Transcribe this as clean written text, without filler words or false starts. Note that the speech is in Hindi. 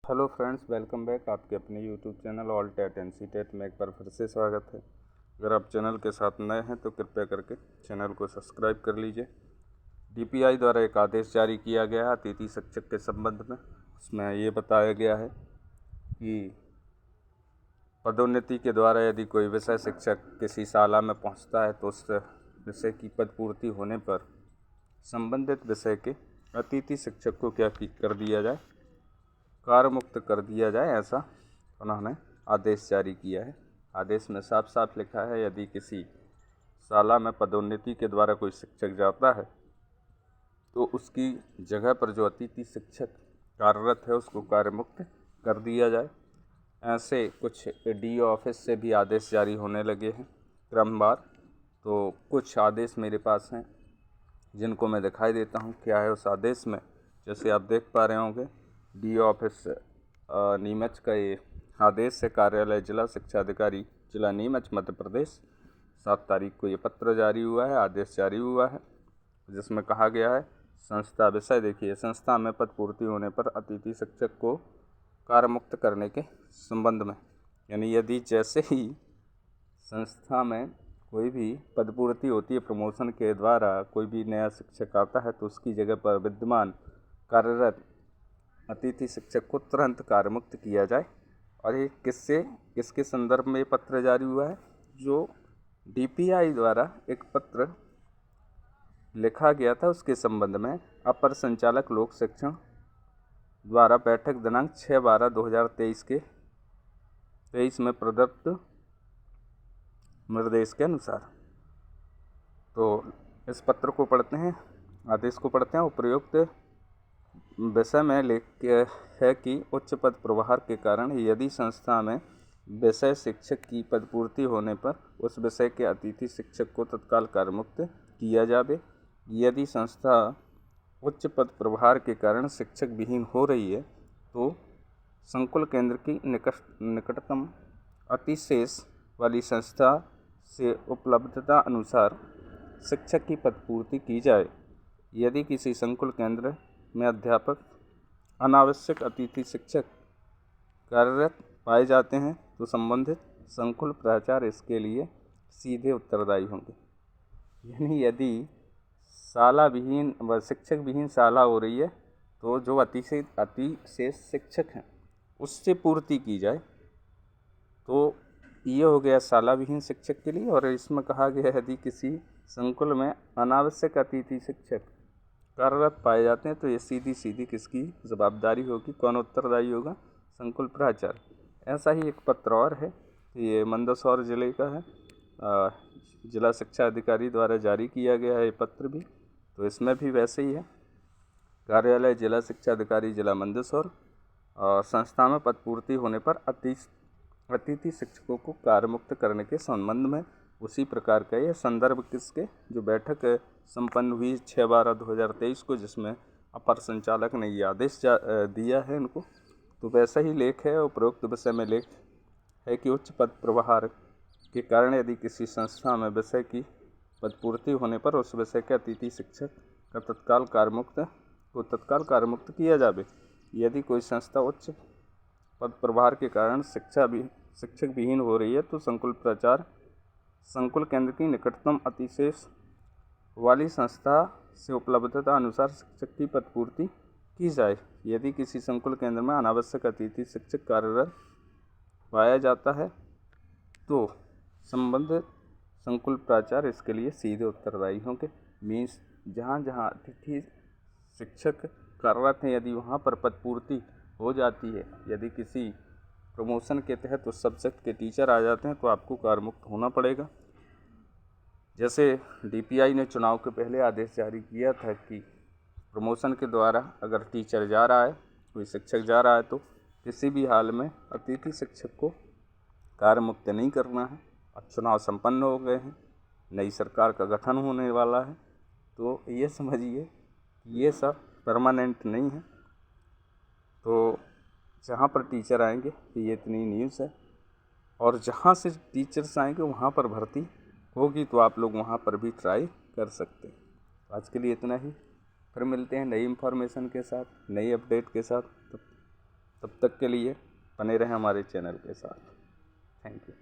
Hello friends, welcome back. आपके अपने YouTube channel all TET NC TET में एक बार फिर से स्वागत है। अगर आप चैनल के साथ नए हैं तो कृपया करके चैनल को सब्सक्राइब कर लीजिए। डीपीआई द्वारा एक आदेश जारी किया गया है अतिथि शिक्षक के संबंध में। उसमें ये बताया गया है कि पदोन्नति के द्वारा यदि कोई विषय शिक्षक किसी शाला में पहुंचता है तो उस विषय की पदपूर्ति होने पर संबंधित विषय के अतिथि शिक्षक को क्या कर दिया जाए, कार्य मुक्त कर दिया जाए, ऐसा उन्होंने आदेश जारी किया है। आदेश में साफ साफ लिखा है, यदि किसी शाला में पदोन्नति के द्वारा कोई शिक्षक जाता है तो उसकी जगह पर जो अतिथि शिक्षक कार्यरत है उसको कार्य मुक्त कर दिया जाए। ऐसे कुछ डीओ ऑफिस से भी आदेश जारी होने लगे हैं क्रमवार। तो कुछ आदेश मेरे पास हैं जिनको मैं दिखाई देता हूँ क्या है उस आदेश में। जैसे आप देख पा रहे होंगे, डीओ ऑफिस नीमच का ये आदेश है। कार्यालय जिला शिक्षा अधिकारी जिला नीमच मध्य प्रदेश, 7 तारीख को ये पत्र जारी हुआ है, आदेश जारी हुआ है, जिसमें कहा गया है संस्था विषय देखिए, संस्था में पदपूर्ति होने पर अतिथि शिक्षक को कार्य मुक्त करने के संबंध में। यानी यदि जैसे ही संस्था में कोई भी पदपूर्ति होती है, प्रमोशन के द्वारा कोई भी नया शिक्षक आता है तो उसकी जगह पर विद्यमान कार्यरत अतिथि शिक्षक को तुरंत कार्य मुक्त किया जाए। और ये किसके संदर्भ में ये पत्र जारी हुआ है? जो डीपीआई द्वारा एक पत्र लिखा गया था उसके संबंध में अपर संचालक लोक शिक्षण द्वारा बैठक दिनांक 6/12/2023 में प्रदत्त निर्देश के अनुसार। तो इस पत्र को पढ़ते हैं, आदेश को पढ़ते हैं। उपयुक्त विषय में लिख है कि उच्च पद प्रभार के कारण यदि संस्था में विषय शिक्षक की पदपूर्ति होने पर उस विषय के अतिथि शिक्षक को तत्काल कार्यमुक्त किया जाए। यदि संस्था उच्च पद प्रभार के कारण शिक्षक विहीन हो रही है तो संकुल केंद्र की निकटतम अतिशेष वाली संस्था से उपलब्धता अनुसार शिक्षक की पदपूर्ति की जाए। यदि किसी संकुल केंद्र में अध्यापक अनावश्यक अतिथि शिक्षक कार्यरत पाए जाते हैं तो संबंधित संकुल प्राचार्य इसके लिए सीधे उत्तरदायी होंगे। यानी यदि शाला विहीन व शिक्षक विहीन शाला हो रही है तो जो अतिशेष शिक्षक हैं उससे पूर्ति की जाए। तो ये हो गया शाला विहीन शिक्षक के लिए। और इसमें कहा गया है यदि किसी संकुल में अनावश्यक अतिथि शिक्षक कार्यरत पाए जाते हैं तो ये सीधी किसकी जवाबदारी होगी, कौन उत्तरदायी होगा? संकुल प्राचार्य। ऐसा ही एक पत्र और है, ये मंदसौर जिले का है, जिला शिक्षा अधिकारी द्वारा जारी किया गया है ये पत्र भी। तो इसमें भी वैसे ही है, कार्यालय जिला शिक्षा अधिकारी जिला मंदसौर, संस्था में पदपूर्ति होने पर अतिथि शिक्षकों को कार्यमुक्त करने के संबंध में उसी प्रकार का ये संदर्भ किसके जो बैठक संपन्न हुई 6/12/2023 को, जिसमें अपर संचालक ने ये आदेश दिया है इनको। तो वैसा ही लेख है, उपरोक्त विषय में लेख है कि उच्च पद प्रभार के कारण यदि किसी संस्था में विषय की पदपूर्ति होने पर उस विषय के अतिथि शिक्षक का तत्काल कार्यमुक्त किया जाए। यदि कोई संस्था उच्च पद प्रभार के कारण शिक्षक विहीन हो रही है तो संकुल प्राचार्य संकुल केंद्र की निकटतम अतिशेष वाली संस्था से उपलब्धता अनुसार शिक्षक की पदपूर्ति की जाए। यदि किसी संकुल केंद्र में अनावश्यक अतिथि शिक्षक कार्यरत पाया जाता है तो संबंधित संकुल प्राचार्य इसके लिए सीधे उत्तरदायी होंगे। मीन्स जहाँ अतिथि शिक्षक कार्यरत हैं यदि वहाँ पर पदपूर्ति हो जाती है, यदि किसी प्रमोशन के तहत उस सब्जेक्ट के टीचर आ जाते हैं तो आपको कार्यमुक्त होना पड़ेगा। जैसे डीपीआई ने चुनाव के पहले आदेश जारी किया था कि प्रमोशन के द्वारा अगर टीचर जा रहा है, कोई शिक्षक जा रहा है तो किसी भी हाल में अतिथि शिक्षक को कार्यमुक्त नहीं करना है। अब चुनाव संपन्न हो गए हैं, नई सरकार का गठन होने वाला है, तो ये समझिए ये सब परमानेंट नहीं है। तो जहाँ पर टीचर आएंगे तो ये इतनी न्यूज़ है, और जहाँ से टीचर्स आएंगे वहाँ पर भर्ती होगी तो आप लोग वहाँ पर भी ट्राई कर सकते हैं। आज के लिए इतना ही, फिर मिलते हैं नई इन्फॉर्मेशन के साथ, नई अपडेट के साथ। तब तक के लिए बने रहें हमारे चैनल के साथ। Thank you.